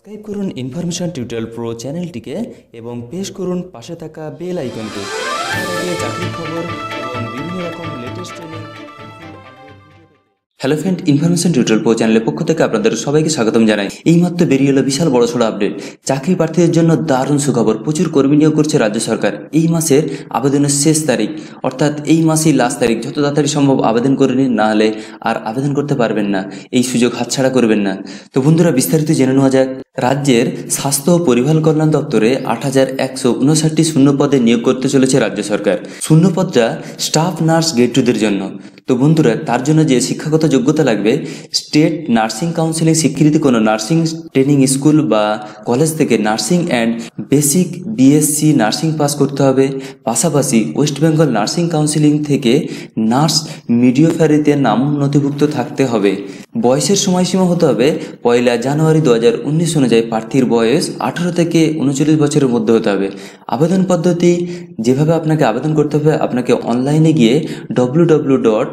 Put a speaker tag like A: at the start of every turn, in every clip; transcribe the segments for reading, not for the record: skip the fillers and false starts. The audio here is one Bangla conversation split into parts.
A: সাবস্ক্রাইব করুন ইনফরমেশন টিউটোরিয়াল প্রো চ্যানেলটিকে এবং প্রেস করুন পাশে থাকা বেল আইকনটি। এর আগে চাকরির খবর এবং বিভিন্ন রকম latest training. Hello friend, information tutorial pro চ্যানেলের পক্ষ থেকে আপনাদের সবাইকে স্বাগতম জানাই। এইমাত্র বেরিয়ে এলো বিশাল বড়সড় আপডেট। চাকরি প্রার্থীদের জন্য দারুণ সুখবর, প্রচুর কর্মী নিয়োগ করছে রাজ্য সরকার। এই মাসের আবেদনের শেষ তারিখ, অর্থাৎ এই মাসেই লাস্ট তারিখ। যত তাড়াতাড়ি সম্ভব আবেদন করে নিন, না হলে আর আবেদন করতে পারবেন না। এই সুযোগ হাতছাড়া করবেন না। তো বন্ধুরা, বিস্তারিত জেনে নেওয়া যাক। রাজ্যের স্বাস্থ্য ও পরিবার কল্যাণ দপ্তরে ৮,১৫৯টি শূন্য পদে নিয়োগ করতে চলেছে রাজ্য সরকার। শূন্য পদটা স্টাফ নার্স গ্রেড 2 জন্য। তো বন্ধুরা, তার জন্য যে শিক্ষাগত যোগ্যতা লাগবে, স্টেট নার্সিং কাউন্সিলিং স্বীকৃতি কোনো নার্সিং ট্রেনিং স্কুল বা কলেজ থেকে nursing and basic BSc nursing pass করতে হবে। পাশাপাশি ওয়েস্ট বেঙ্গল নার্সিং কাউন্সিলিং থেকে নার্স মিডিওফারিতে নাম নথিভুক্ত থাকতে হবে। বয়সের সময়সীমা হতে হবে 1 জানুয়ারি 2019 অনুযায়ী প্রার্থীর বয়স 18 থেকে 39 বছরের মধ্যে হতে হবে। আবেদন পদ্ধতি যেভাবে আপনাকে আবেদন করতে হবে, আপনাকে অনলাইনে গিয়ে www.wbhrb.in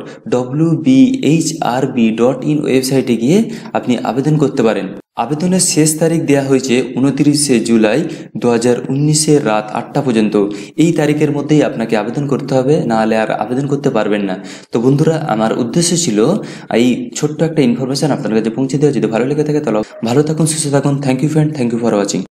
A: ওয়েবসাইটে গিয়ে আপনি আবেদন করতে পারেন। আবেদনের শেষ তারিখ দেওয়া হয়েছে 29 জুলাই 2019 রাত 8টা পর্যন্ত। এই তারিখের মধ্যেই আপনাকে আবেদন করতে হবে, নাহলে আর আবেদন করতে পারবেন না। তো বন্ধুরা, আমার উদ্দেশ্য ছিল এই ছোট্ট একটা ইনফরমেশন আপনার কাছে পৌঁছে দেওয়া। যদি ভালো লেগে থাকে তাহলে ভালো থাকুন, সুস্থ থাকুন। Thank you friend, thank you for watching.